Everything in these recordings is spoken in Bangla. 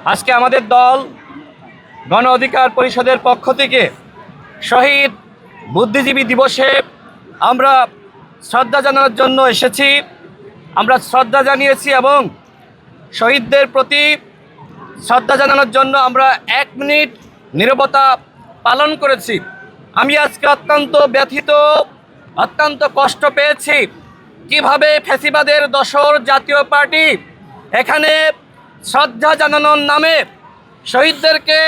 আজকে আমাদের দল গণ অধিকার পরিষদের পক্ষ থেকে শহীদ বুদ্ধিজীবী দিবসে আমরা শ্রদ্ধা জানানোর জন্য এসেছি। আমরা শ্রদ্ধা জানিয়েছি এবং শহীদদের প্রতি শ্রদ্ধা জানানোর জন্য আমরা 1 মিনিট নীরবতা পালন করেছি। আমি আজকে অত্যন্ত ব্যথিত, অত্যন্ত কষ্ট পেয়েছি কিভাবে ফ্যাসিবাদের দোসর জাতীয় পার্টি এখানে শ্রদ্ধা জানানোর নামে শহীদদেরকে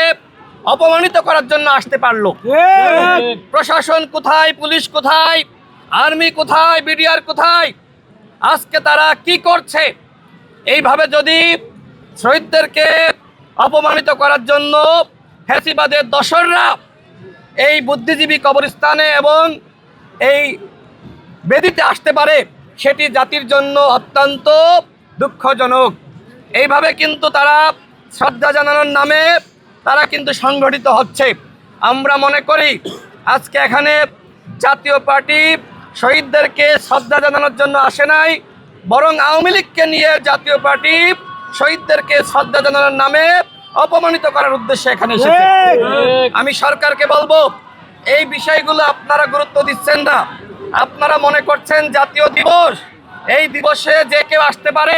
অপমানিত করার জন্য আসতে পারলো। প্রশাসন কোথায়, পুলিশ কোথায়, আর্মি কোথায়, বিডিআর কোথায়? আজকে তারা কি করছে? এইভাবে যদি শহীদদেরকে অপমানিত করার জন্য ফ্যাসিবাদের দোসররা এই বুদ্ধিজীবী কবরস্থানে এবং এই বেদিতে আসতে পারে, সেটি জাতির জন্য অত্যন্ত দুঃখজনক। এইভাবে কিন্তু তারা শ্রদ্ধা জানানোর নামে তারা কিন্তু সংগঠিত হচ্ছে। আমরা মনে করি আজকে এখানে জাতীয় পার্টি শহীদদেরকে শ্রদ্ধা জানানোর জন্য আসে নাই, বরং আওয়ামী লীগকে নিয়ে জাতীয় পার্টি শহীদদেরকে শ্রদ্ধা জানানোর নামে অপমানিত করার উদ্দেশ্যে এখানে এসেছে। আমি সরকারকে বলবো, এই বিষয়গুলো আপনারা গুরুত্ব দিচ্ছেন না। আপনারা মনে করছেন জাতীয় দিবস, এই দিবসে যে কেউ আসতে পারে।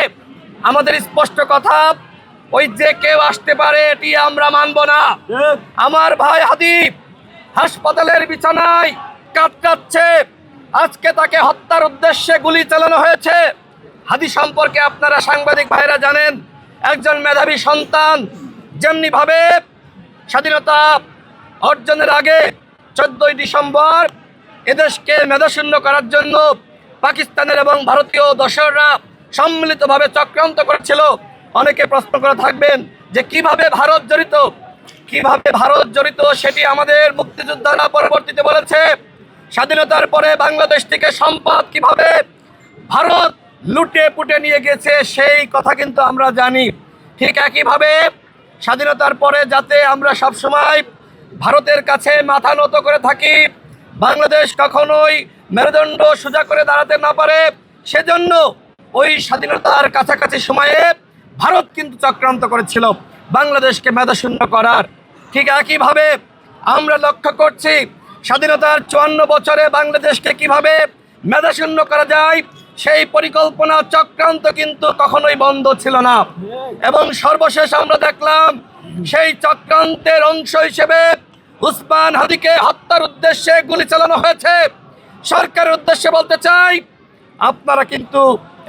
আমাদের স্পষ্ট কথা, ওই যে কেউ আসতে পারে এটি আমরা মানব না। আমার ভাই হাদি হাসপাতালের বিছানায় কাতরাচ্ছে, আজকে তাকে হত্যার উদ্দেশ্যে গুলি চালানো হয়েছে। হাদি সম্পর্কে আপনারা সাংবাদিক ভাইরা জানেন, একজন মেধাবী সন্তান। যেমনিভাবে স্বাধীনতা অর্জনের আগে 14ই ডিসেম্বর এদেশকে মেধাশূন্য করার জন্য পাকিস্তানের এবং ভারতীয় দোসররা সম্মিলিতভাবে চক্রান্ত করেছিল। অনেকে প্রশ্ন করে থাকবেন যে কিভাবে ভারত জড়িত, সেটি আমাদের মুক্তিযোদ্ধারা পরবর্তীতে বলেছে। স্বাধীনতার পরে বাংলাদেশ থেকে সম্পদ কিভাবে ভারত লুটে পুটে নিয়ে গেছে সেই কথা কিন্তু আমরা জানি। ঠিক একইভাবে স্বাধীনতার পরে যাতে আমরা সবসময় ভারতের কাছে মাথা নত করে থাকি, বাংলাদেশ কখনোই মেরুদণ্ড সোজা করে দাঁড়াতে না পারে, সেজন্য ওই স্বাধীনতার কাছাকাছি সময়ে ভারত কিন্তু চক্রান্ত করেছিল বাংলাদেশকে মেধাশূন্য করার। ঠিক একইভাবে আমরা লক্ষ্য করছি স্বাধীনতার 54 বছরে বাংলাদেশকে কিভাবে মেধাশূন্য করা যায়, সেই পরিকল্পনা চক্রান্ত কিন্তু কখনোই বন্ধ ছিল না। এবং সর্বশেষ আমরা দেখলাম সেই চক্রান্তের অংশ হিসেবে উসমান হাদিকে হত্যার উদ্দেশ্যে গুলি চালানো হয়েছে। সরকারের উদ্দেশ্যে বলতে চাই, আপনারা কিন্তু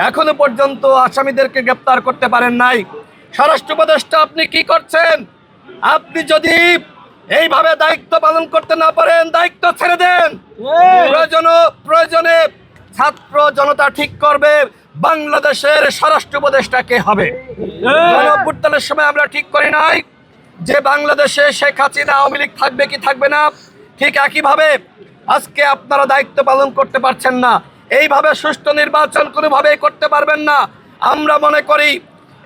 এখনো পর্যন্ত আসামিদেরকে গ্রেপ্তার করতে পারেন নাই। স্বরাষ্ট্র উপদেষ্টা আপনি কি করছেন? আপনি যদি এইভাবে দায়িত্ব পালন করতে না পারেন, দায়িত্ব ছেড়ে দেন। প্রয়োজনে ছাত্র জনতা ঠিক করবে বাংলাদেশের স্বরাষ্ট্র উপদেষ্টা কে হবে। গণঅভ্যুত্থানের সময় আমরা ঠিক করি নাই যে বাংলাদেশে শেখ হাসিনা আওয়ামী লীগ থাকবে কি থাকবে না। ঠিক একইভাবে আজকে আপনারা দায়িত্ব পালন করতে পারছেন না। এইভাবে সুষ্ঠু নির্বাচন কোনোভাবেই করতে পারবেন না। আমরা মনে করি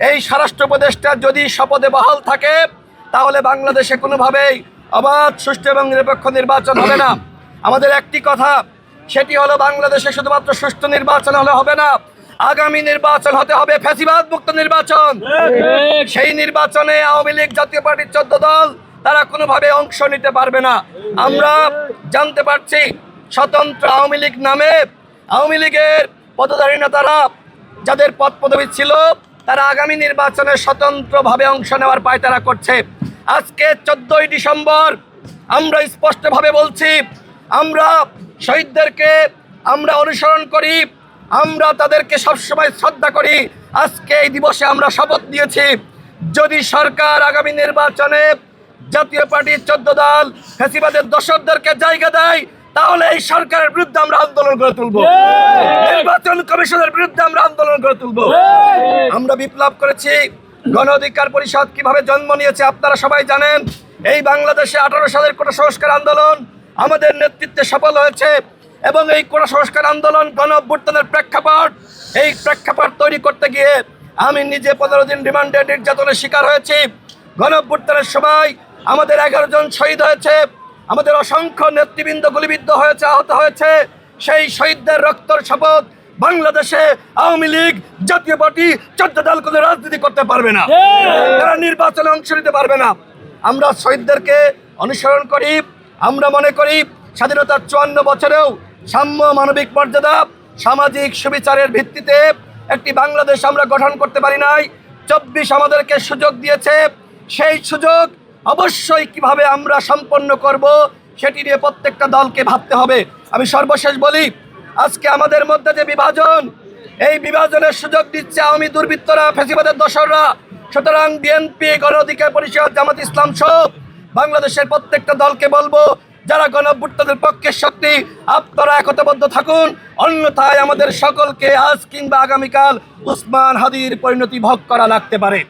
এই স্বরাষ্ট্র উপদেষ্টা যদি শপথে বহাল থাকে, তাহলে বাংলাদেশে কোনোভাবেই অবাধ, সুষ্ঠু এবং নিরপেক্ষ নির্বাচন হবে না। আমাদের একটি কথা, সেটি হলো বাংলাদেশে শুধুমাত্র সুষ্ঠু নির্বাচন হলে হবে না, আগামী নির্বাচন হতে হবে ফ্যাসিবাদ মুক্ত নির্বাচন। সেই নির্বাচনে আওয়ামী লীগ, জাতীয় পার্টির 14 দল তারা কোনোভাবে অংশ নিতে পারবে না। আমরা জানতে পারছি স্বতন্ত্র আওয়ামী লীগ নামে আওয়ামী লীগের পদধারী নেতারা যাদের পদ পদবি ছিল, তারা আগামী নির্বাচনে স্বতন্ত্রভাবে অংশ নেওয়ার পায়তারা করছে। আজকে 14ই ডিসেম্বর আমরা স্পষ্টভাবে বলছি, আমরা শহীদদেরকে আমরা অনুসরণ করি, আমরা তাদেরকে সবসময় শ্রদ্ধা করি। আজকে এই দিবসে আমরা শপথ নিয়েছি, যদি সরকার আগামী নির্বাচনে জাতীয় পার্টির 14 দল ফ্যাসিবাদের দোসরদেরকে জায়গা দেয়, তাহলে এই সরকারের বিরুদ্ধে আমরা আন্দোলন করে তুলব। নির্বাচন কমিশনের বিরুদ্ধে আমরা আন্দোলন করে তুলব। আমরা বিপ্লব করেছি। গণ অধিকার পরিষদ কিভাবে জন্ম নিয়েছে আপনারা সবাই জানেন। এই বাংলাদেশে 18 সালের কোটা সংস্কার আন্দোলন আমাদের নেতৃত্বে সফল হয়েছে এবং এই কোটা সংস্কার আন্দোলন গণ অভ্যুত্থানের প্রেক্ষাপট। এই প্রেক্ষাপট তৈরি করতে গিয়ে আমি নিজে 15 দিন রিমান্ডে নির্যাতনের শিকার হয়েছি। গণ অভ্যুত্থানের সময় আমাদের 11 জন শহীদ হয়েছে, আমাদের অসংখ্য নেতৃবৃন্দ গুলিবিদ্ধ হয়েছে, আহত হয়েছে। সেই শহীদদের রক্তর শপথ বাংলাদেশে আওয়ামী লীগ, জাতীয় পার্টি, 14 দল কোনো রাজনীতি করতে পারবে না, তারা নির্বাচনে অংশ নিতে পারবে না। আমরা শহীদদেরকে অনুসরণ করি। আমরা মনে করি স্বাধীনতার 54 বছরেও সাম্য, মানবিক মর্যাদা, সামাজিক সুবিচারের ভিত্তিতে একটি বাংলাদেশ আমরা গঠন করতে পারি নাই। 24 আমাদেরকে সুযোগ দিয়েছে। সেই সুযোগ অবশ্যই কিভাবে আমরা সম্পন্ন করব সেটি নিয়ে প্রত্যেকটা দলকে ভাবতে হবে। আমি সর্বশেষ বলি, আজকে আমাদের মধ্যে যে বিভাজন, এই বিভাজনের সুযোগ দিচ্ছে আওয়ামী দুর্বৃত্তরা, ফ্যাসিবাদের দোসররা। সুতরাং বিএনপি, গণ অধিকার পরিষদ, জামাত ইসলাম সহ বাংলাদেশের প্রত্যেকটা দলকে বলবো, যারা গণঅভ্যুত্থানের পক্ষের শক্তি, আপনারা একতাবদ্ধ থাকুন। অন্যথায় আমাদের সকলকে আজ কিংবা আগামীকাল উসমান হাদির পরিণতি ভোগ করা লাগতে পারে।